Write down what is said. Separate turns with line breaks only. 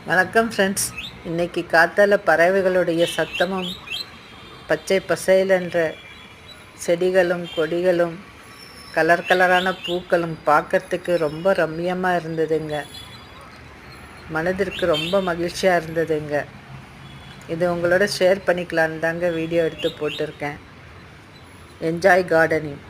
வணக்கம் ஃப்ரெண்ட்ஸ். இன்றைக்கி காத்தால பறவைகளுடைய சத்தமும் பச்சை பசேலென்ற செடிகளும் கொடிகளும் கலர் கலரான பூக்களும் பார்க்கறதுக்கு ரொம்ப ரம்மியமாக இருந்ததுங்க. மனதிற்கு ரொம்ப மகிழ்ச்சியாக இருந்ததுங்க. இது உங்களோட ஷேர் பண்ணிக்கலான்னு தாங்க வீடியோ எடுத்து போட்டிருக்கேன். Enjoy gardening.